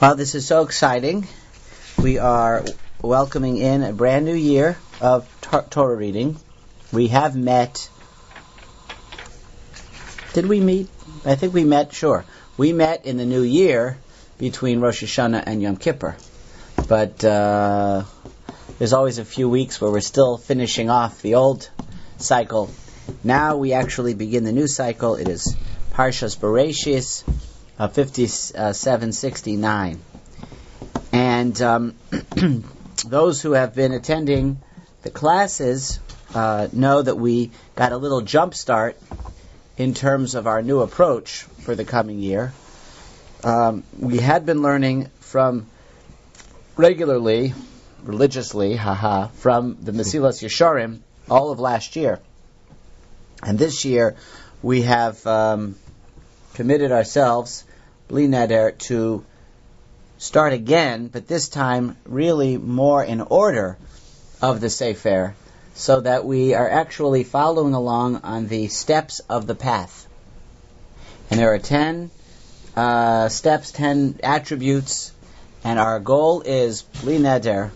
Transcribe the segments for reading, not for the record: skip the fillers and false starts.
Well, this is so exciting. We are welcoming in a brand new year of Torah reading. We have met. Did we meet? I think we met, sure. We met in the new year between Rosh Hashanah and Yom Kippur. But there's always a few weeks where we're still finishing off the old cycle. Now we actually begin the new cycle. It is Parshas Bereishis, 5769. And those who have been attending the classes know that we got a little jump start in terms of our new approach for the coming year. We had been learning from religiously, from the Mesilas Yesharim all of last year. And this year we have committed ourselves, bli neder, to start again, but this time really more in order of the Sefer, so that we are actually following along on the steps of the path. And there are 10 steps, 10 attributes, and our goal is, bli neder,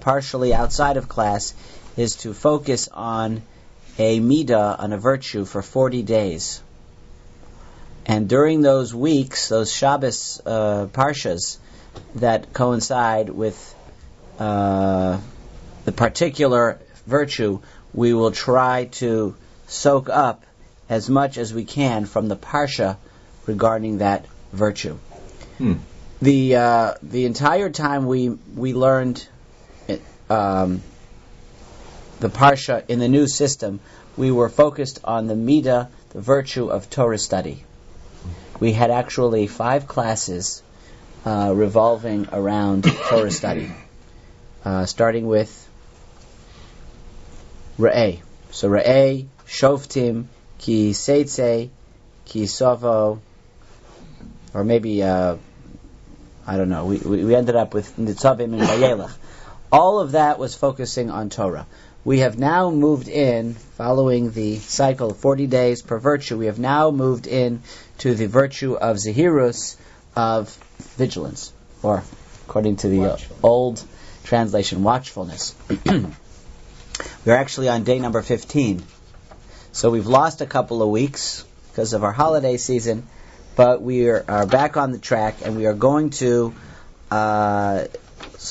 partially outside of class, is to focus on a midah, on a virtue, for 40 days. And during those weeks, those Shabbos parshas that coincide with the particular virtue, we will try to soak up as much as we can from the parsha regarding that virtue. The entire time we learned the parsha in the new system, we were focused on the midah, the virtue of Torah study. We had actually 5 classes revolving around Torah study, starting with Re'eh. So Re'eh, Shoftim, Ki Seitze, Ki Sovo, or maybe, I don't know, we ended up with Nitzavim and Vayelech. All of that was focusing on Torah. We have now moved in, following the cycle of 40 days per virtue, we have now moved in to the virtue of zehirus, of vigilance, or according to the old translation, watchfulness. We're actually on day number 15. So we've lost a couple of weeks because of our holiday season, but we are back on the track, and we are going to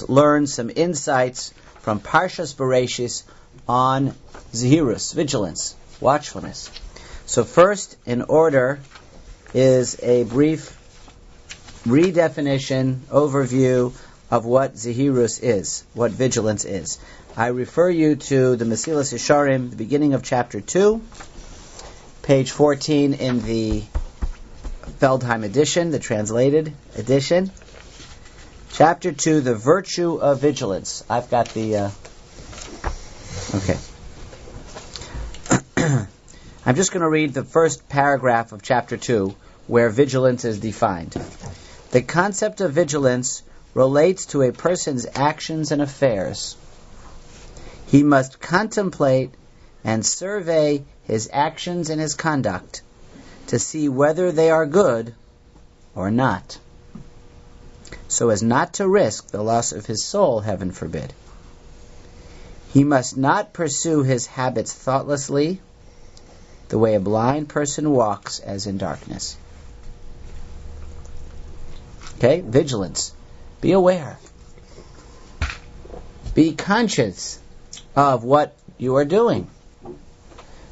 learn some insights from Parshas Bereishis on zehirus, vigilance, watchfulness. So first, in order, is a brief redefinition, overview of what zehirus is, what vigilance is. I refer you to the Mesilas Yesharim, the beginning of chapter 2, page 14 in the Feldheim edition, the translated edition. Chapter 2, the virtue of vigilance. I've got the... Okay. I'm just going to read the first paragraph of chapter 2, where vigilance is defined. The concept of vigilance relates to a person's actions and affairs. He must contemplate and survey his actions and his conduct to see whether they are good or not, so as not to risk the loss of his soul, heaven forbid. He must not pursue his habits thoughtlessly, the way a blind person walks as in darkness. Okay, vigilance. Be aware. Be conscious of what you are doing.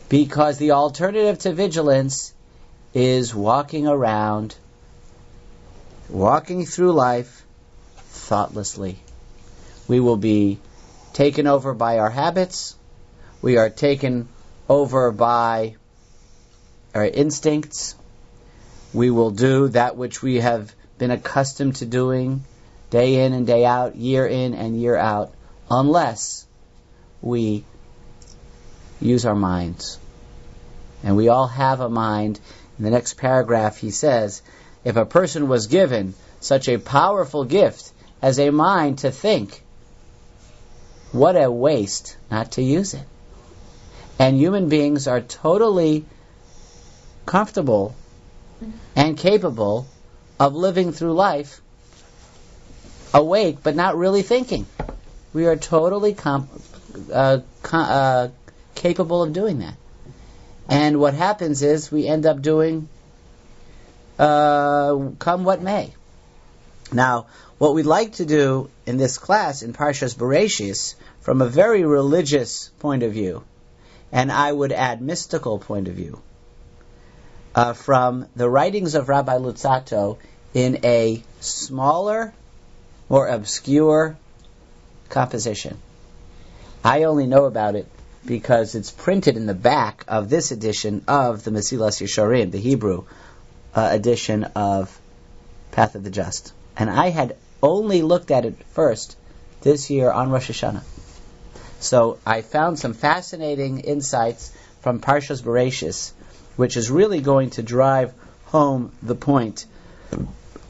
Because the alternative to vigilance is walking around, walking through life thoughtlessly. We will be taken over by our habits. We are taken over by our instincts. We will do that which we have been accustomed to doing day in and day out, year in and year out, unless we use our minds. And we all have a mind. In the next paragraph he says, if a person was given such a powerful gift as a mind to think, what a waste not to use it. And human beings are totally comfortable and capable of living through life awake but not really thinking. We are totally capable of doing that. And what happens is we end up doing come what may. Now, what we'd like to do in this class in Parshas Bereishis, from a very religious point of view, and I would add mystical point of view, from the writings of Rabbi Luzzatto in a smaller, more obscure composition. I only know about it because it's printed in the back of this edition of the Mesilas Yesharim, the Hebrew edition of Path of the Just. And I had only looked at it first this year on Rosh Hashanah. So I found some fascinating insights from Parshas Bereishis, which is really going to drive home the point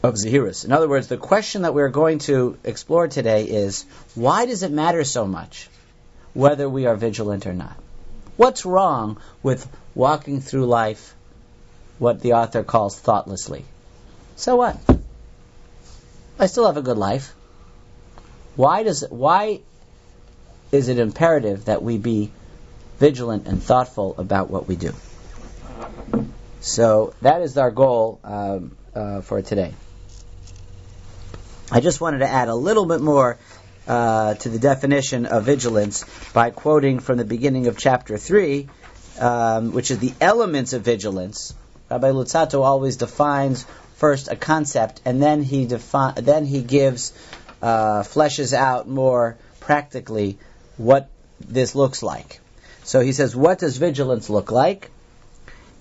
of zehirus. In other words, the question that we're going to explore today is, why does it matter so much whether we are vigilant or not? What's wrong with walking through life, what the author calls thoughtlessly? So what? I still have a good life. Why is it imperative that we be vigilant and thoughtful about what we do? So that is our goal for today. I just wanted to add a little bit more to the definition of vigilance by quoting from the beginning of chapter 3, which is the elements of vigilance. Rabbi Luzzatto always defines first a concept, and then he gives fleshes out more practically what this looks like. So he says, what does vigilance look like?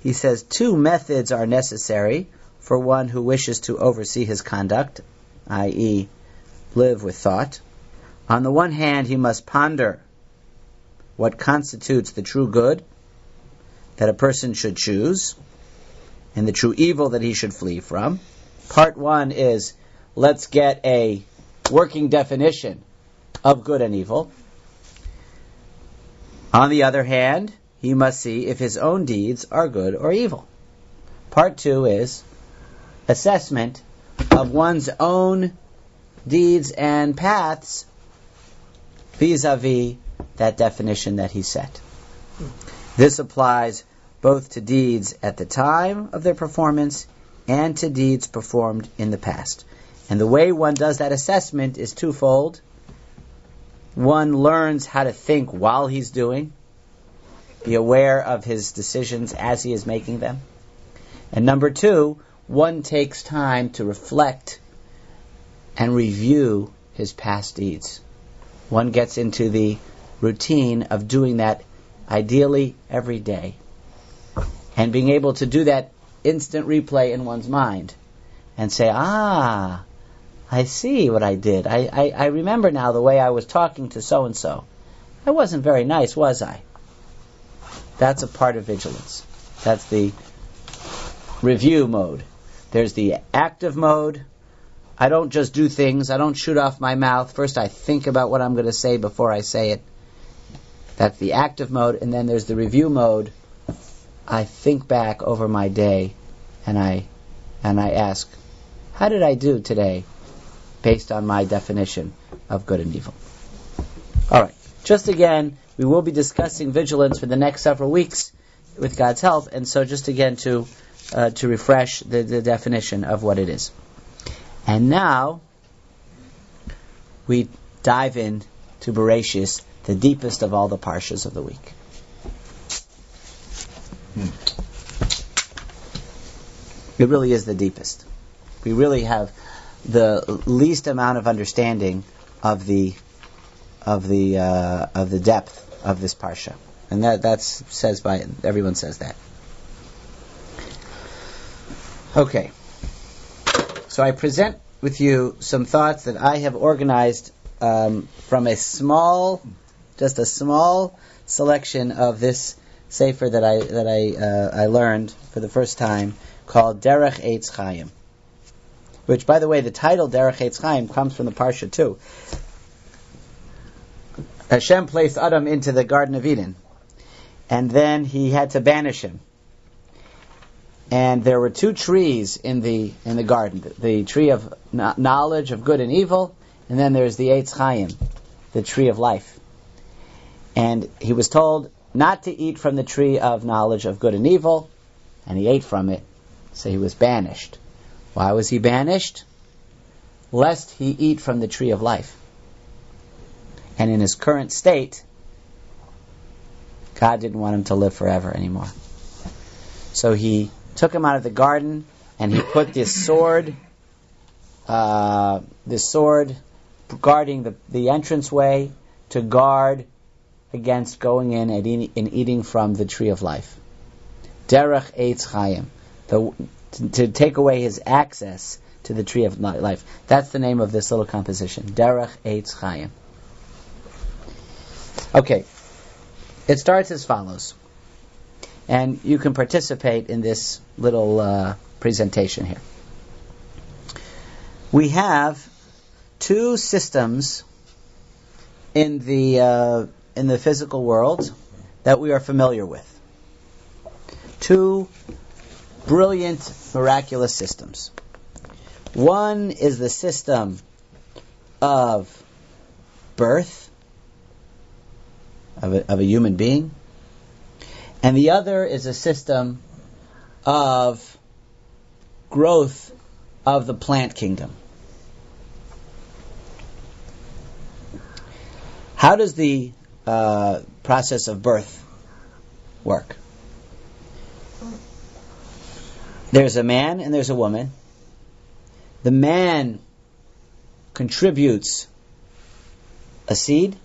He says 2 methods are necessary for one who wishes to oversee his conduct, i.e., live with thought. On the one hand, he must ponder what constitutes the true good that a person should choose and the true evil that he should flee from. Part 1 is, let's get a working definition of good and evil. On the other hand, he must see if his own deeds are good or evil. Part 2 is assessment of one's own deeds and paths vis-a-vis that definition that he set. This applies both to deeds at the time of their performance and to deeds performed in the past. And the way one does that assessment is twofold. One learns how to think while he's doing, be aware of his decisions as he is making them. And number 2, one takes time to reflect and review his past deeds. One gets into the routine of doing that ideally every day. And being able to do that instant replay in one's mind and say, I see what I did. I remember now the way I was talking to so-and-so. I wasn't very nice, was I? That's a part of vigilance. That's the review mode. There's the active mode. I don't just do things. I don't shoot off my mouth. First I think about what I'm going to say before I say it. That's the active mode. And then there's the review mode. I think back over my day and I ask, how did I do today based on my definition of good and evil? All right. Just again, we will be discussing vigilance for the next several weeks with God's help, and so just again to refresh the definition of what it is. And now we dive in to Bereishis, the deepest of all the parshas of the week. It really is the deepest. We really have the least amount of understanding of the depth of this parsha, and that's says by everyone says that. Okay, so I present with you some thoughts that I have organized from a small selection of this sefer that I learned for the first time, called Derech Eitz Chaim. Which, by the way, the title Derech Eitz Chaim comes from the parsha too. Hashem placed Adam into the Garden of Eden, and then he had to banish him. And there were 2 trees in the garden: the tree of knowledge of good and evil, and then there's the Eitz Chaim, the tree of life. And he was told not to eat from the tree of knowledge of good and evil, and he ate from it, so he was banished. Why was he banished? Lest he eat from the tree of life. And in his current state, God didn't want him to live forever anymore. So he took him out of the garden, and he put this sword guarding the entranceway to guard against going in and eating from the tree of life. Derech Eitz Chaim, to take away his access to the tree of life. That's the name of this little composition. Derech Eitz Chaim. Okay, it starts as follows, and you can participate in this little presentation here. We have two systems in the physical world that we are familiar with. Two brilliant, miraculous systems. One is the system of birth of a human being, and the other is a system of growth of the plant kingdom. How does the process of birth work? There's a man and there's a woman. The man contributes a seed.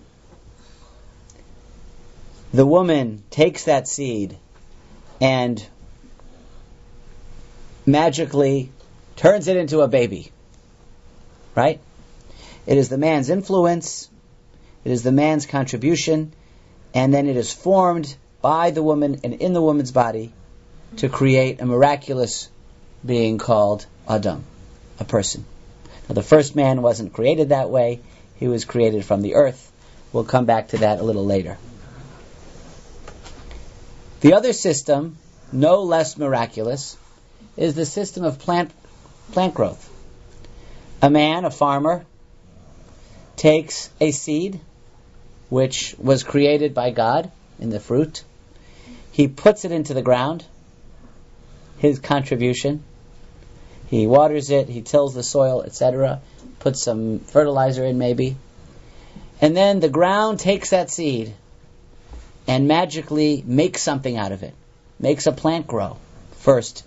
The woman takes that seed and magically turns it into a baby. Right? It is the man's influence, it is the man's contribution, and then it is formed by the woman and in the woman's body to create a miraculous being called Adam, a person. Now, the first man wasn't created that way. He was created from the earth. We'll come back to that a little later. The other system, no less miraculous, is the system of plant growth. A man, a farmer, takes a seed which was created by God in the fruit. He puts it into the ground, his contribution. He waters it, he tills the soil, etc., puts some fertilizer in maybe. And then the ground takes that seed and magically makes something out of it. Makes a plant grow. First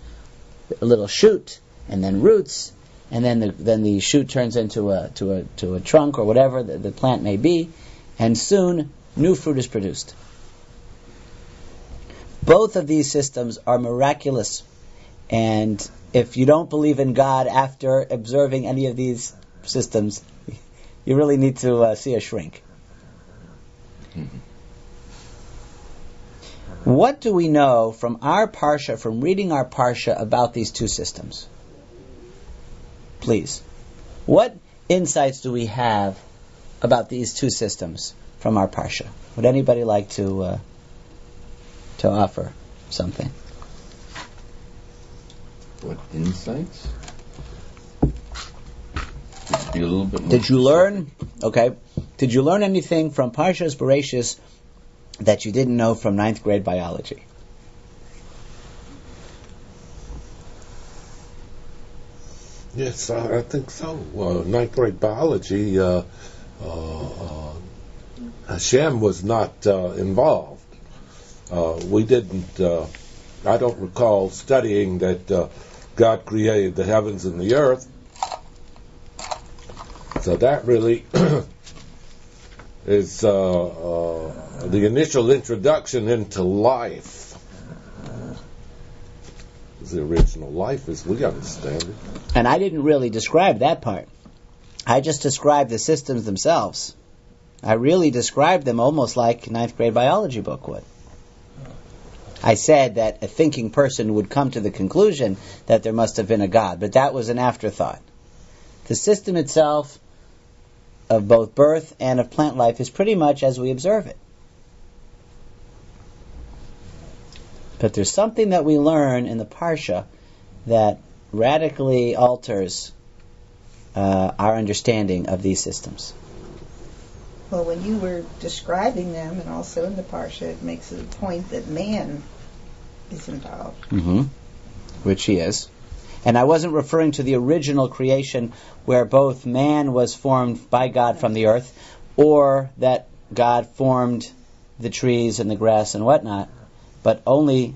a little shoot, and then roots, and then the shoot turns into a trunk or whatever the plant may be, and soon new fruit is produced. Both of these systems are miraculous, and if you don't believe in God after observing any of these systems, you really need to see a shrink. Mm-hmm. What do we know from our parsha, from reading our parsha, about these two systems? Please. What insights do we have about these two systems from our parsha? Would anybody like to offer something? What insights? Just be a little bit more Did you learn? Okay. Did you learn anything from Parshas Bereishis that you didn't know from 9th grade biology? Yes, I think so. 9th grade biology, Hashem was not involved. We didn't, I don't recall studying that God created the heavens and the earth. So that really is the initial introduction into life. The original life as we understand it. And I didn't really describe that part. I just described the systems themselves. I really described them almost like a 9th grade biology book would. I said that a thinking person would come to the conclusion that there must have been a God, but that was an afterthought. The system itself of both birth and of plant life is pretty much as we observe it. But there's something that we learn in the Parsha that radically alters our understanding of these systems. Well, when you were describing them, and also in the Parsha, it makes a point that man is involved. Mm-hmm. Which he is. And I wasn't referring to the original creation where both man was formed by God from the earth, or that God formed the trees and the grass and whatnot, but only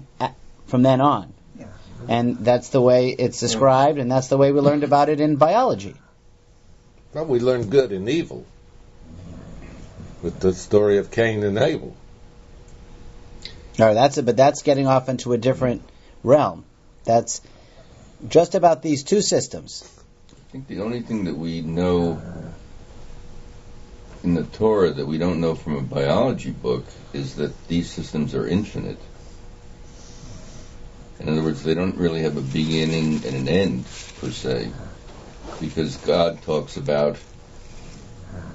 from then on. Yeah. And that's the way it's described, and that's the way we learned about it in biology. Well, we learn good and evil with the story of Cain and Abel. All right, that's it, but that's getting off into a different realm. That's just about these two systems. I think the only thing that we know in the Torah that we don't know from a biology book is that these systems are infinite. In other words, they don't really have a beginning and an end, per se, because God talks about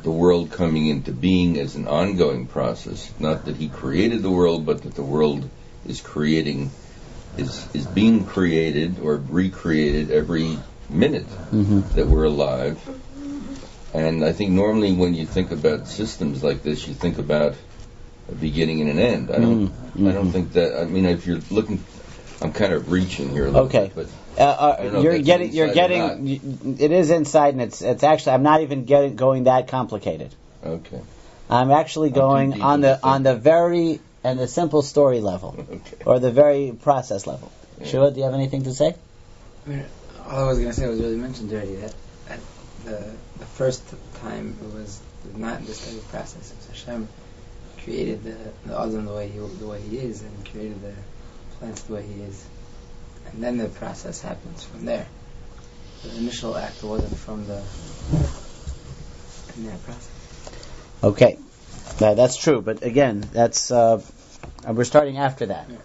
the world coming into being as an ongoing process. Not that He created the world, but that the world is being created or recreated every minute that we're alive. And I think normally when you think about systems like this, you think about a beginning and an end. I don't think that. I mean, if you're looking, I'm kind of reaching here a little bit, but you're getting. It is inside, and it's actually. I'm not even going that complicated. Okay. I'm actually going on the very and the simple story level, or the very process level. Yeah. Shua, do you have anything to say? I mean, all I was going to say was really mentioned already, that the first time it was not the study process. It was Hashem created the Adam the way he is, and created the plants the way he is, and then the process happens from there. The initial act wasn't from the process. Okay, that's true. But again, that's we're starting after that. Yeah.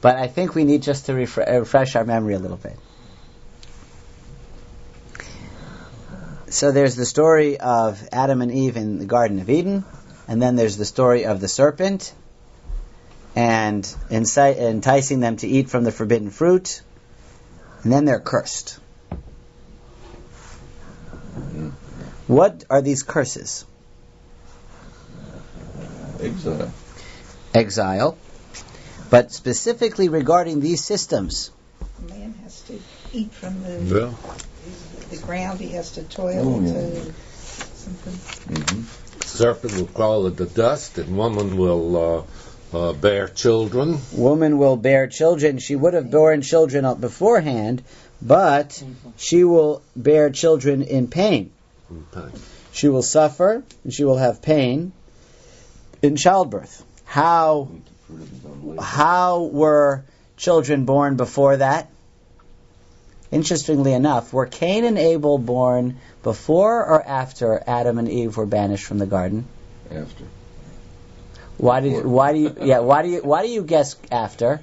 But I think we need just to refresh our memory a little bit. So there's the story of Adam and Eve in the Garden of Eden, and then there's the story of the serpent and enticing them to eat from the forbidden fruit, and then they're cursed. What are these curses? Exile. But specifically regarding these systems. Man has to eat from the ground. He has to toil to something. Mm-hmm. Serpent will crawl at the dust, and woman will bear children. Woman will bear children. She would have borne children beforehand, but she will bear children in pain. She will suffer, and she will have pain in childbirth. How were children born before that? Interestingly enough, were Cain and Abel born before or after Adam and Eve were banished from the garden? After. Why do you guess after?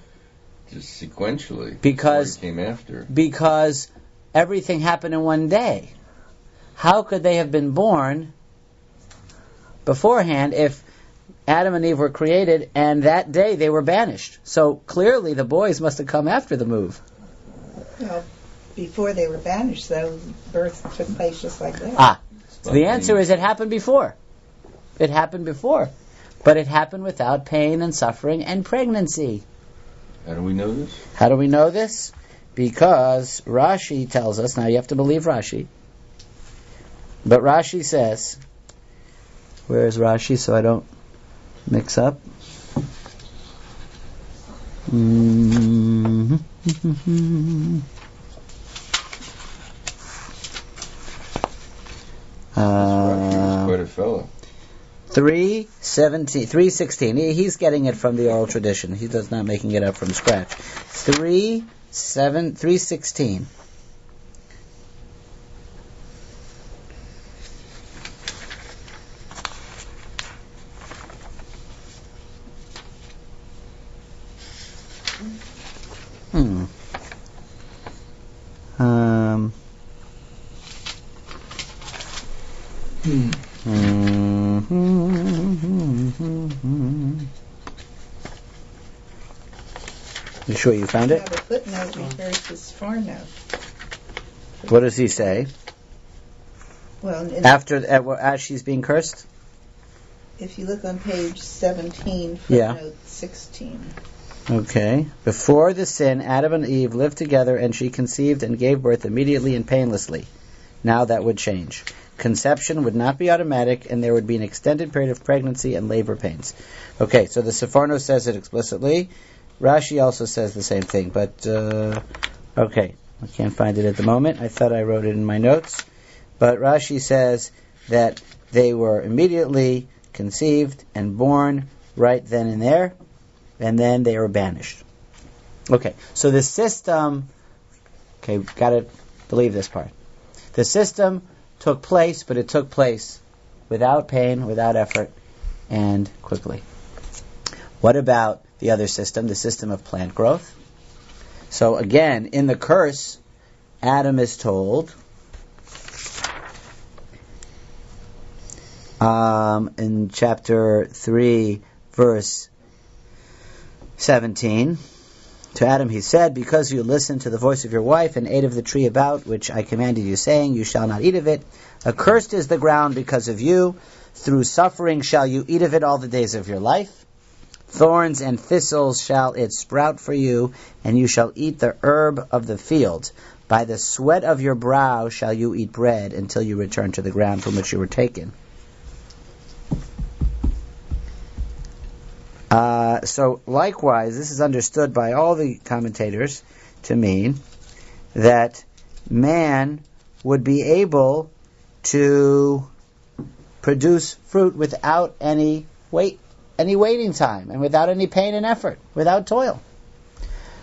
Just sequentially. Because it came after. Because everything happened in one day. How could they have been born beforehand if Adam and Eve were created and that day they were banished? So clearly the boys must have come after the move. Well, before they were banished, though, birth took place just like that. So the answer is it happened before. It happened before. But it happened without pain and suffering and pregnancy. How do we know this? How do we know this? Because Rashi tells us, now you have to believe Rashi, but Rashi says, where is Rashi so I don't mix up? Quite a fellow. 3:16. He's getting it from the oral tradition. He does not making it up from scratch. 3:16. You sure you found it? The footnote refers to this foreknow. What does he say? Well, as she's being cursed? if you look on page 17, Yeah. footnote 16. Okay. Before the sin, Adam and Eve lived together, and she conceived and gave birth immediately and painlessly. Now that would change. Conception would not be automatic, and there would be an extended period of pregnancy and labor pains. Okay, so the Seforno says it explicitly. Rashi also says the same thing, but okay, I can't find it at the moment. I thought I wrote it in my notes. But Rashi says that they were immediately conceived and born right then and there, and then they were banished. Okay, so the system, okay, got to believe this part. The system took place, but it took place without pain, without effort, and quickly. What about the other system, the system of plant growth? So again, in the curse, Adam is told, in chapter 3, verse 17, to Adam he said, because you listened to the voice of your wife and ate of the tree about which I commanded you, saying, you shall not eat of it. Accursed is the ground because of you. Through suffering shall you eat of it all the days of your life. Thorns and thistles shall it sprout for you, and you shall eat the herb of the field. By the sweat of your brow shall you eat bread until you return to the ground from which you were taken. So likewise, this is understood by all the commentators to mean that man would be able to produce fruit without any waiting time, and without any pain and effort, without toil.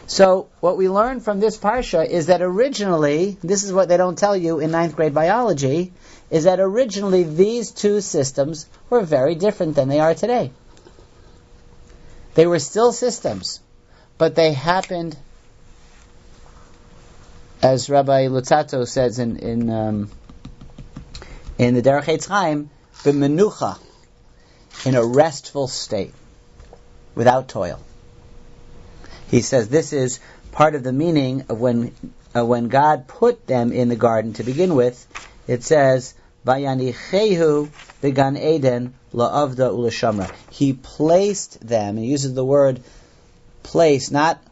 So what we learn from this parsha is that originally, this is what they don't tell you in 9th grade biology, is that originally these two systems were very different than they are today. They were still systems, but they happened, as Rabbi Lutzato says in the Derech Eitz Chaim, b'menucha, in a restful state, without toil. He says this is part of the meaning of when God put them in the garden to begin with. It says, "Vayanichehu began Eden la'avda u'lashamra." He placed them. He uses the word place, not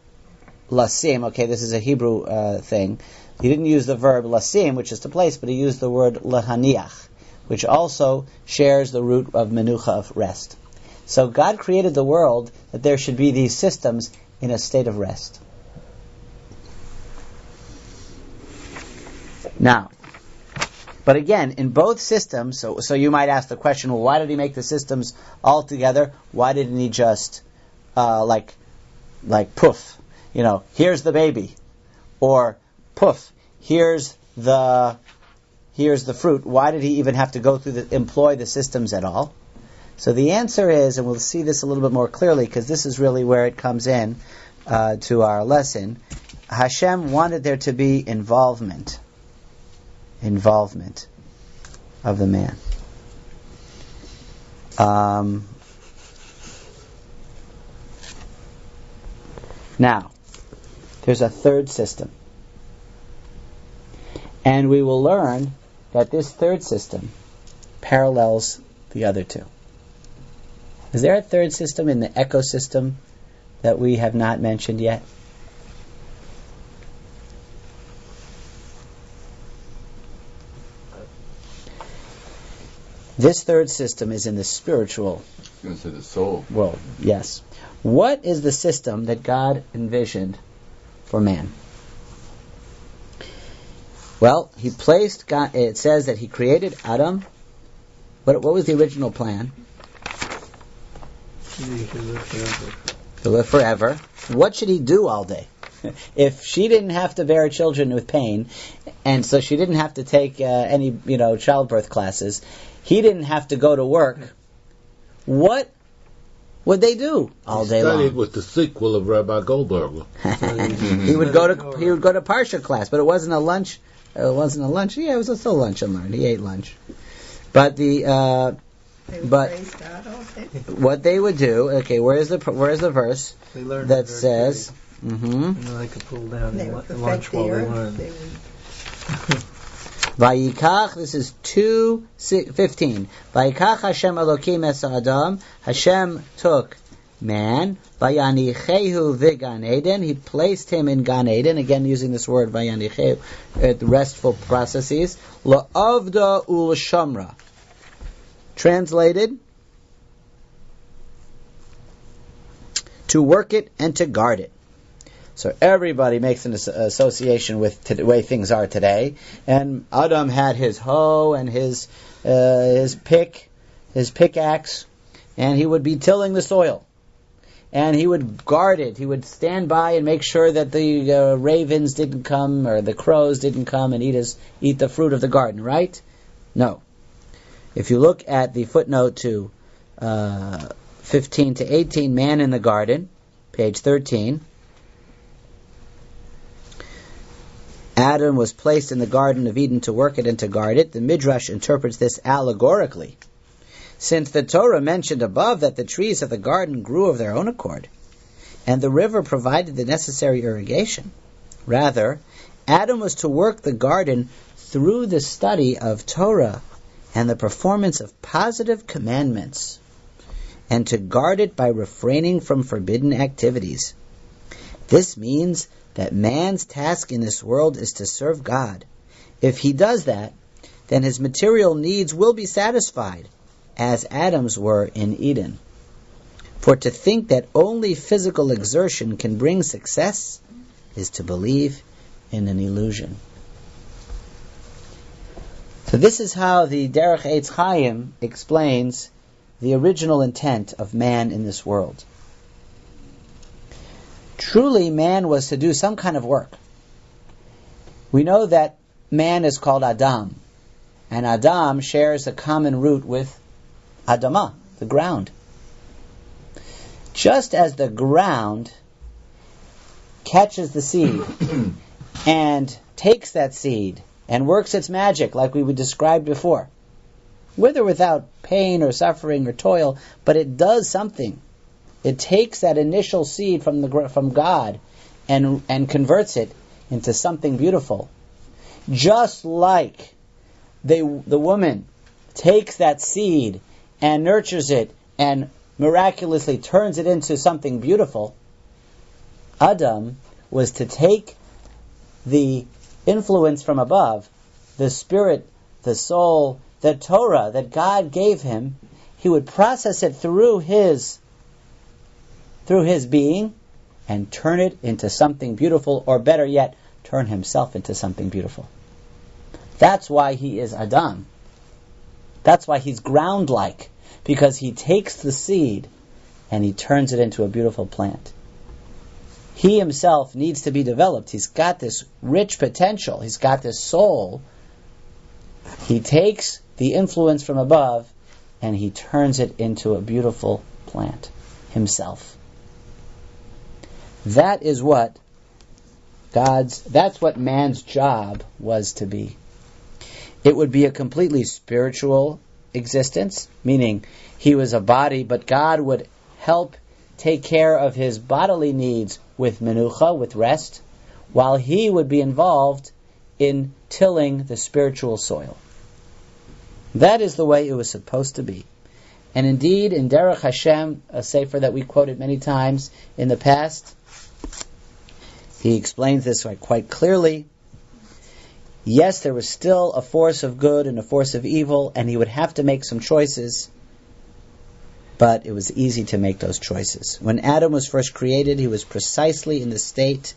lasim. Okay, this is a Hebrew thing. He didn't use the verb lasim, which is to place, but he used the word lahaniach, which also shares the root of menucha, of rest. So God created the world that there should be these systems in a state of rest. Now, but again, in both systems, so you might ask the question, well, why did he make the systems all together? Why didn't he just, like poof, here's the baby, or poof, here's the fruit. Why did he even have to employ the systems at all? So the answer is, and we'll see this a little bit more clearly, because this is really where it comes in to our lesson. Hashem wanted there to be involvement of the man. Now, there's a third system. And we will learn that this third system parallels the other two. Is there a third system in the ecosystem that we have not mentioned yet? This third system is in the spiritual the soul world. Yes. What is the system that God envisioned for man? Well, he placed God. It says that he created Adam. What was the original plan? To live forever. What should he do all day? If she didn't have to bear children with pain, and so she didn't have to take any childbirth classes, he didn't have to go to work, what would they do all day long? He studied with the sequel of Rabbi Goldberger. He would go to Parsha class, but it wasn't a lunch. It wasn't a lunch. Yeah, it was still lunch and learn. He ate lunch. But what they would do? Okay, where's the verse that says? And then they could pull down and lunch while they learn. Vayikach, this is 2:15. Vayikach Hashem Elokim es Adam. Hashem took man. Vayanichehu v'Gan Eden. He placed him in Gan Eden. Again, using this word vayanichehu, the restful processes. La'avda u'l'shamra. Translated, to work it and to guard it. So everybody makes an association with the way things are today. And Adam had his hoe and his pickaxe, and he would be tilling the soil. And he would guard it. He would stand by and make sure that the ravens didn't come, or the crows didn't come and eat the fruit of the garden, right? No. If you look at the footnote to 15 to 18, Man in the Garden, page 13, Adam was placed in the Garden of Eden to work it and to guard it. The Midrash interprets this allegorically, since the Torah mentioned above that the trees of the garden grew of their own accord, and the river provided the necessary irrigation. Rather, Adam was to work the garden through the study of Torah and the performance of positive commandments, and to guard it by refraining from forbidden activities. This means that man's task in this world is to serve God. If he does that, then his material needs will be satisfied, as Adam's were in Eden. For to think that only physical exertion can bring success is to believe in an illusion. So this is how the Derech Eitz Chaim explains the original intent of man in this world. Truly, man was to do some kind of work. We know that man is called Adam, and Adam shares a common root with Adamah, the ground. Just as the ground catches the seed and takes that seed and works its magic like we described before, with or without pain or suffering or toil, but it does something. It takes that initial seed from God and converts it into something beautiful. Just like the woman takes that seed and nurtures it and miraculously turns it into something beautiful, Adam was to take the influence from above, the spirit, the soul, the Torah that God gave him. He would process it through his being and turn it into something beautiful, or better yet, turn himself into something beautiful. That's why he is Adam. That's why he's ground-like, because he takes the seed and he turns it into a beautiful plant. He himself needs to be developed. He's got this rich potential. He's got this soul. He takes the influence from above and he turns it into a beautiful plant himself. That is what that's what man's job was to be. It would be a completely spiritual existence, meaning he was a body, but God would help take care of his bodily needs with menucha, with rest, while he would be involved in tilling the spiritual soil. That is the way it was supposed to be. And indeed, in Derech Hashem, a sefer that we quoted many times in the past, he explains this quite clearly. Yes, there was still a force of good and a force of evil, and he would have to make some choices, but it was easy to make those choices. When Adam was first created, he was precisely in the state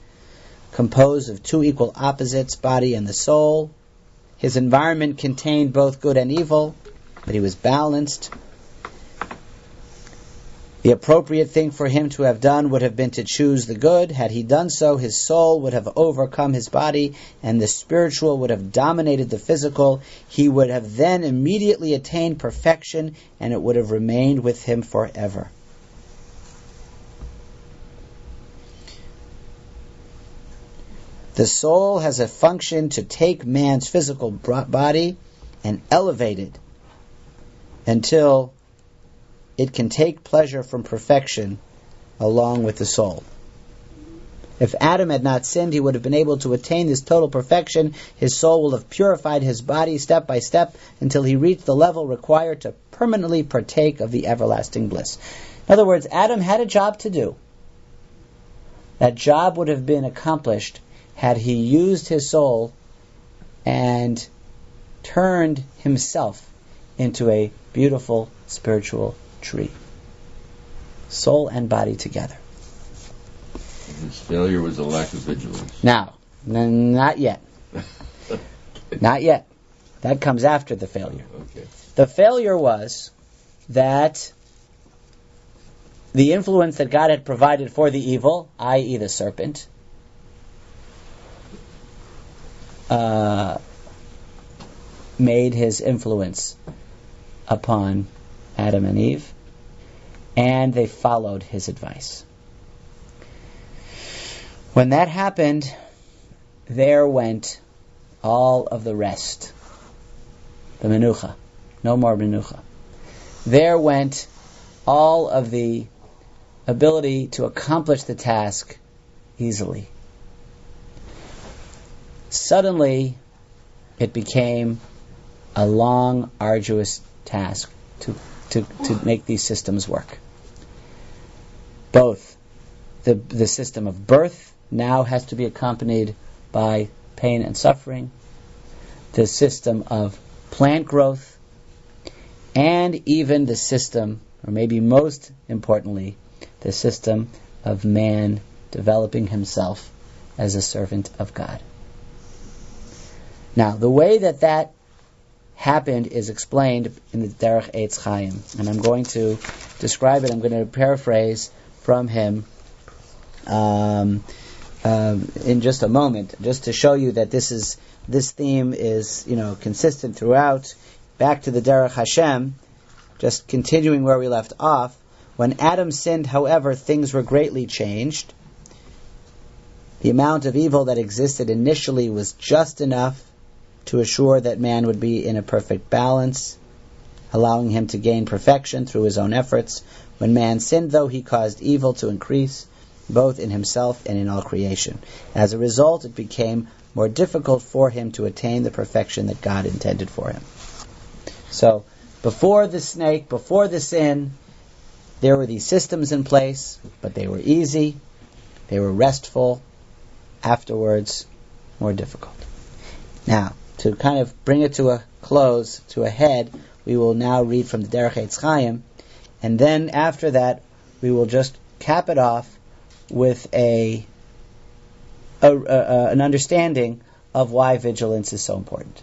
composed of two equal opposites, body and the soul. His environment contained both good and evil, but he was balanced. The appropriate thing for him to have done would have been to choose the good. Had he done so, his soul would have overcome his body, and the spiritual would have dominated the physical. He would have then immediately attained perfection, and it would have remained with him forever. The soul has a function to take man's physical body and elevate it until it can take pleasure from perfection along with the soul. If Adam had not sinned, he would have been able to attain this total perfection. His soul will have purified his body step by step until he reached the level required to permanently partake of the everlasting bliss. In other words, Adam had a job to do. That job would have been accomplished had he used his soul and turned himself into a beautiful spiritual tree. Soul and body together. His failure was a lack of vigilance. Now, not yet. Not yet. That comes after the failure. Okay. The failure was that the influence that God had provided for the evil, i.e. the serpent, made his influence upon Adam and Eve, and they followed his advice. When that happened, there went all of the rest. The menucha. No more menucha. There went all of the ability to accomplish the task easily. Suddenly, it became a long, arduous task to make these systems work. Both the system of birth now has to be accompanied by pain and suffering, the system of plant growth, and even the system, or maybe most importantly, the system of man developing himself as a servant of God. Now, the way that happened is explained in the Derech Eitz Chaim, and I'm going to describe it. I'm going to paraphrase from him in just a moment, just to show you that this theme is consistent throughout. Back to the Derech Hashem, just continuing where we left off. When Adam sinned, however, things were greatly changed. The amount of evil that existed initially was just enough to assure that man would be in a perfect balance, allowing him to gain perfection through his own efforts. When man sinned, though, he caused evil to increase, both in himself and in all creation. As a result, it became more difficult for him to attain the perfection that God intended for him. So, before the snake, before the sin, there were these systems in place, but they were easy, they were restful. Afterwards, more difficult. Now, to kind of bring it to a close, to a head, we will now read from the Derech Eitz Chaim, and then after that, we will just cap it off with an understanding of why vigilance is so important.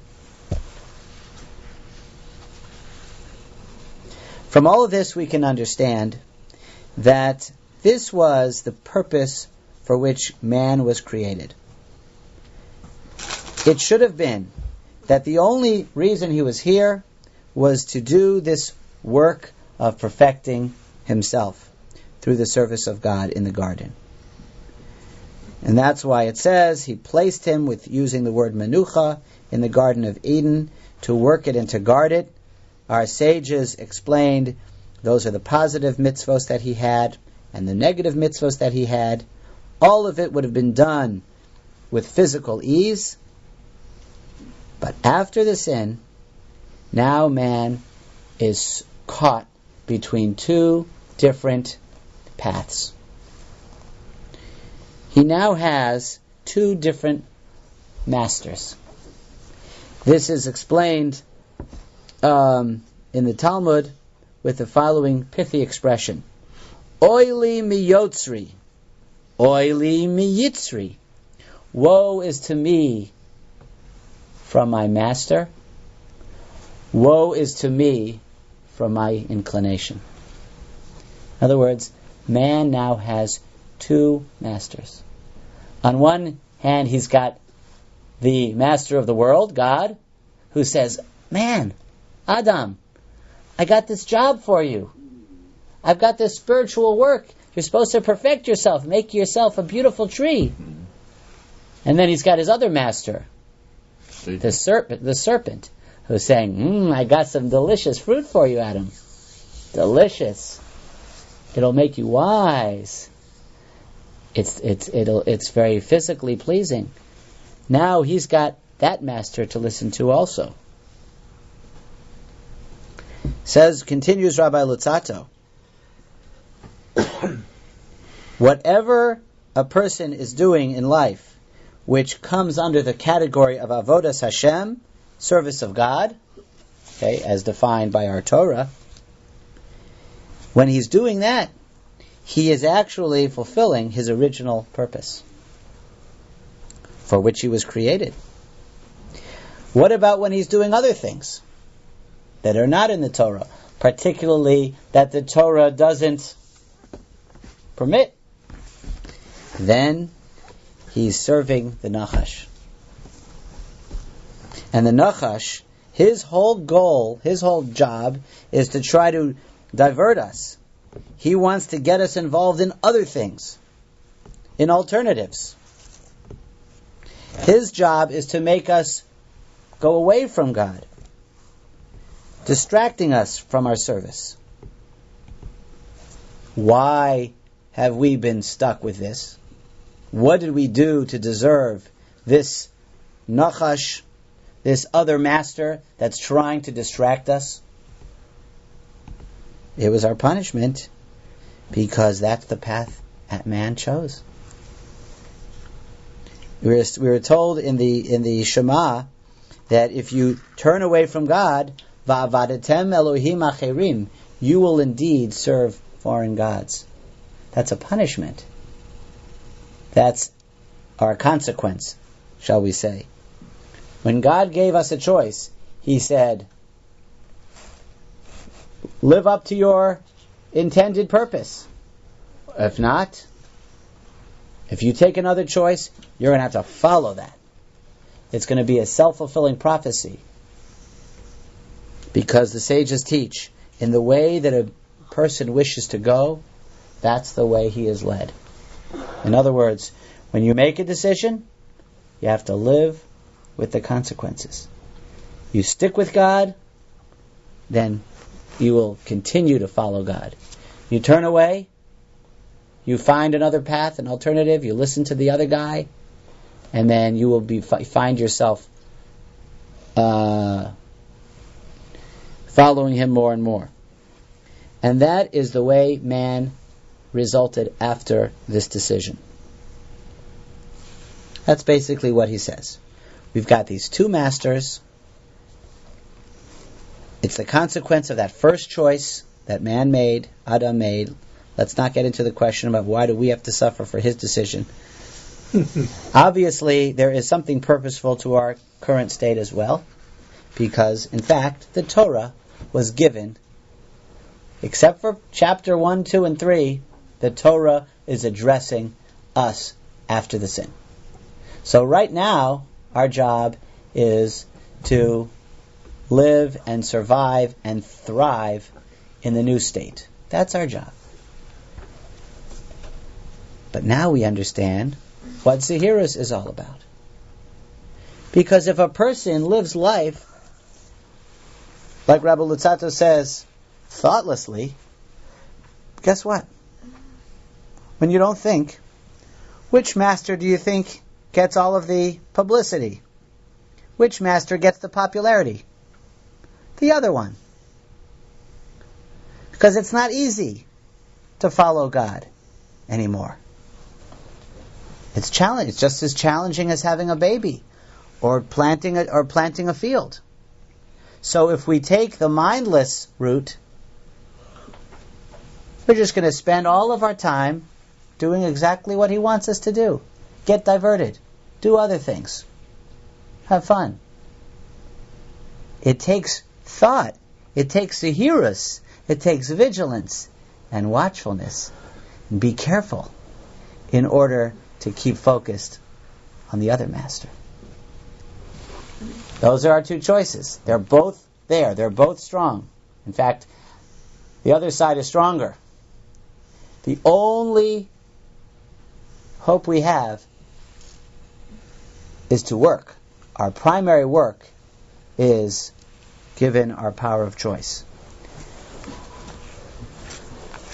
From all of this, we can understand that this was the purpose for which man was created. It should have been that the only reason he was here was to do this work of perfecting himself through the service of God in the garden. And that's why it says he placed him with using the word menucha in the Garden of Eden to work it and to guard it. Our sages explained those are the positive mitzvos that he had and the negative mitzvos that he had. All of it would have been done with physical ease. But after the sin, now man is caught between two different paths. He now has two different masters. This is explained in the Talmud with the following pithy expression: Oili miyotzri, oili miyitzri. Woe is to me from my master. Woe is to me from my inclination. In other words, man now has two masters. On one hand, he's got the master of the world, God, who says, man, Adam, I got this job for you. I've got this spiritual work. You're supposed to perfect yourself, make yourself a beautiful tree. And then he's got his other master, the serpent, who's saying, I got some delicious fruit for you, Adam. Delicious. It'll make you wise. it's very physically pleasing. Now he's got that master to listen to also. Continues Rabbi Luzzatto, whatever a person is doing in life which comes under the category of avodas Hashem, service of God, okay, as defined by our Torah, when he's doing that, he is actually fulfilling his original purpose for which he was created. What about when he's doing other things that are not in the Torah, particularly that the Torah doesn't permit? Then he's serving the Nachash. And the Nachash, his whole goal, his whole job is to try to divert us. He wants to get us involved in other things, in alternatives. His job is to make us go away from God, distracting us from our service. Why have we been stuck with this? What did we do to deserve this Nachash, this other master that's trying to distract us? It was our punishment, because that's the path that man chose. We were told in the Shema that if you turn away from God, va'avadetem Elohim acherim, you will indeed serve foreign gods. That's a punishment. That's our consequence, shall we say. When God gave us a choice, He said, live up to your intended purpose. If not, if you take another choice, you're going to have to follow that. It's going to be a self-fulfilling prophecy. Because the sages teach, in the way that a person wishes to go, that's the way he is led. In other words, when you make a decision, you have to live with the consequences. You stick with God, then you will continue to follow God. You turn away, you find another path, an alternative, you listen to the other guy, and then you will find yourself following him more and more. And that is the way man resulted after this decision. That's basically what he says. We've got these two masters. It's the consequence of that first choice that man made, Adam made. Let's not get into the question about why do we have to suffer for his decision. Obviously, there is something purposeful to our current state as well, because, in fact, the Torah was given, except for chapter 1, 2, and 3, the Torah is addressing us after the sin. So right now, our job is to live and survive and thrive in the new state. That's our job. But now we understand what zehirus is all about. Because if a person lives life, like Rabbi Luzzatto says, thoughtlessly, guess what? When you don't think, which master do you think gets all of the publicity? Which master gets the popularity? The other one. Because it's not easy to follow God anymore. It's just as challenging as having a baby or planting a field. So if we take the mindless route, we're just going to spend all of our time doing exactly what he wants us to do. Get diverted. Do other things. Have fun. It takes thought. It takes zehirus. It takes vigilance and watchfulness. And be careful in order to keep focused on the other master. Those are our two choices. They're both there. They're both strong. In fact, the other side is stronger. The only hope we have is to work. Our primary work is given our power of choice.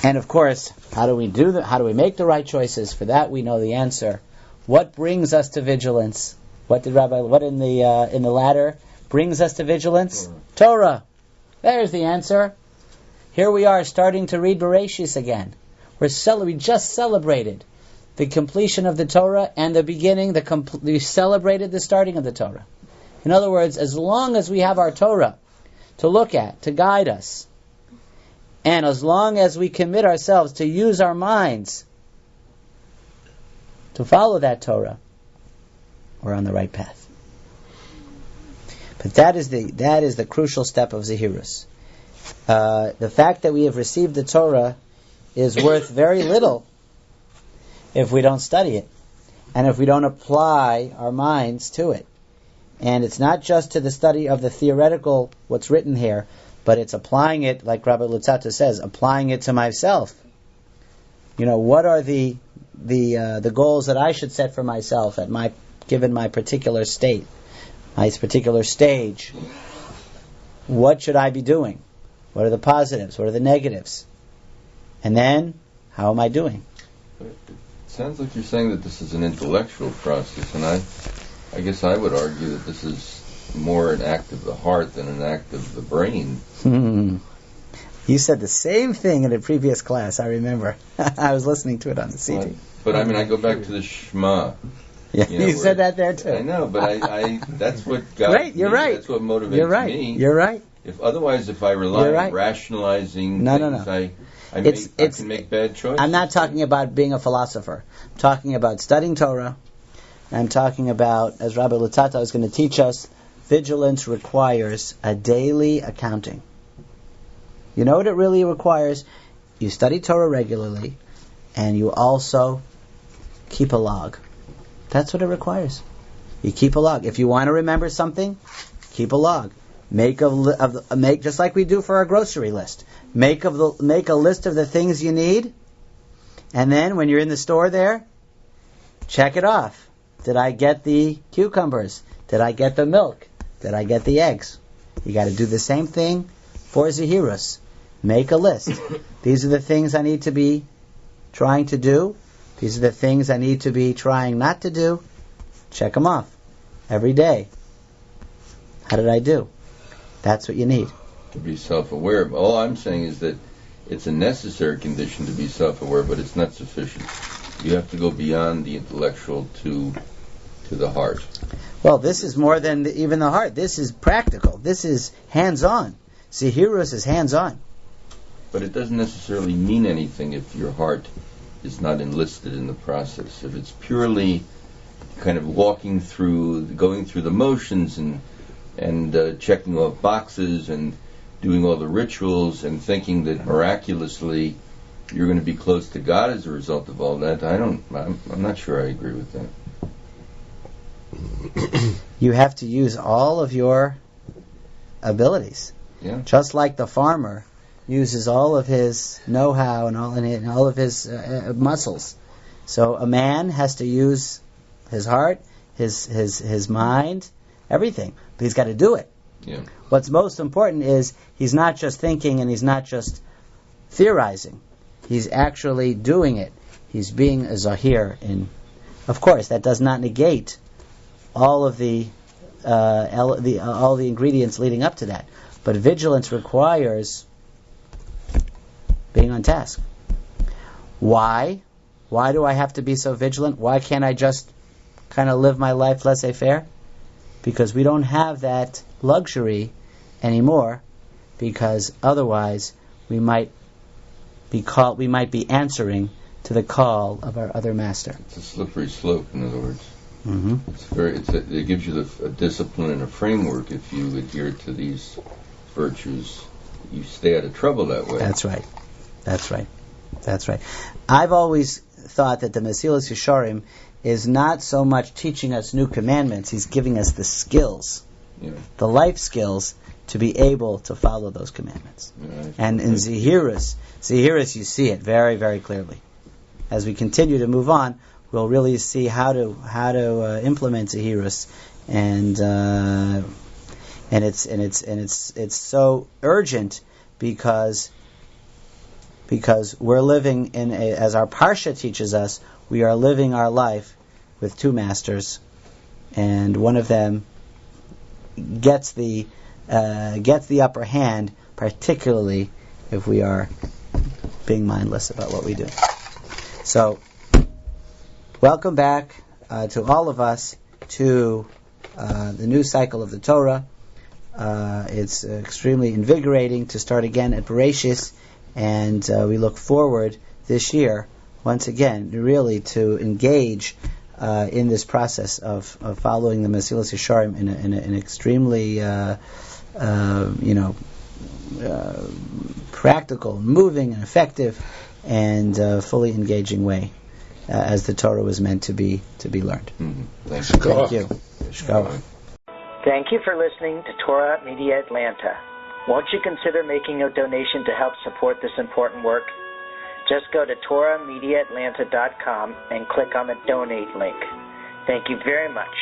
And of course, how do we do that? How do we make the right choices? For that, we know the answer. What brings us to vigilance? What in the ladder brings us to vigilance? Torah. There's the answer. Here we are starting to read bereishis again. We just celebrated the completion of the Torah and the beginning. We celebrated the starting of the Torah. In other words, as long as we have our Torah to look at, to guide us, and as long as we commit ourselves to use our minds to follow that Torah, we're on the right path. But that is the crucial step of zehirus. The fact that we have received the Torah is worth very little if we don't study it, and if we don't apply our minds to it. And it's not just to the study of the theoretical, what's written here, but it's applying it, like Rabbi Luzzatto says, applying it to myself. What are the goals that I should set for myself given my particular state, my particular stage? What should I be doing? What are the positives? What are the negatives? And then, how am I doing? It sounds like you're saying that this is an intellectual process, and I guess I would argue that this is more an act of the heart than an act of the brain. You said the same thing in a previous class, I remember. I was listening to it on the CD. But I go back to the Shema. Yeah, you said that there too. I know, but I that's what got right, you're me. right. That's what motivates me. You're right. If I rely on rationalizing things, I can make bad choices. I'm not talking about being a philosopher. I'm talking about studying Torah. I'm talking about, as Rabbi Luzzatto is going to teach us, vigilance requires a daily accounting. You know what it really requires? You study Torah regularly, and you also keep a log. That's what it requires. You keep a log. If you want to remember something, keep a log. Make just like we do for our grocery list. Make a list of the things you need, and then when you're in the store there, check it off. Did I get the cucumbers? Did I get the milk? Did I get the eggs? You got to do the same thing for zehirus. Make a list. These are the things I need to be trying to do. These are the things I need to be trying not to do. Check them off every day. How did I do? That's what you need. To be self-aware. All I'm saying is that it's a necessary condition to be self-aware, but it's not sufficient. You have to go beyond the intellectual to the heart. Well, this is more than even the heart. This is practical. This is hands-on. Zehirus is hands-on. But it doesn't necessarily mean anything if your heart is not enlisted in the process. If it's purely kind of going through the motions and checking off boxes and doing all the rituals and thinking that miraculously you're going to be close to God as a result of all that, I'm not sure I agree with that. You have to use all of your abilities. Yeah. Just like the farmer uses all of his know-how and all of his muscles. So a man has to use his heart, his mind, everything. But he's got to do it. Yeah. What's most important is he's not just thinking and he's not just theorizing. He's actually doing it. He's being a zahir. Of course, that does not negate all of the ingredients leading up to that. But vigilance requires being on task. Why? Why do I have to be so vigilant? Why can't I just kind of live my life laissez-faire? Because we don't have that luxury anymore, because otherwise we might be answering to the call of our other master. It's a slippery slope, in other words. Mm-hmm. It gives you a discipline and a framework. If you adhere to these virtues, you stay out of trouble that way. That's right. I've always thought that the Mesilas Yesharim is not so much teaching us new commandments, he's giving us the skills, the life skills, to be able to follow those commandments. Yeah, and in zehirus, you see it very, very clearly. As we continue to move on, we'll really see how to implement zehirus, and it's so urgent, because because we're living as our Parsha teaches us, we are living our life with two masters, and one of them gets the upper hand, particularly if we are being mindless about what we do. So, welcome back to all of us to the new cycle of the Torah. It's extremely invigorating to start again at bereishis, and we look forward this year, once again, really to engage in this process of following the Mesilas Yesharim in an extremely practical, moving, and effective, and fully engaging way, as the Torah was meant to be learned. Thank Thank you. Thank you for listening to Torah Media Atlanta. Won't you consider making a donation to help support this important work? Just go to TorahMediaAtlanta.com and click on the donate link. Thank you very much.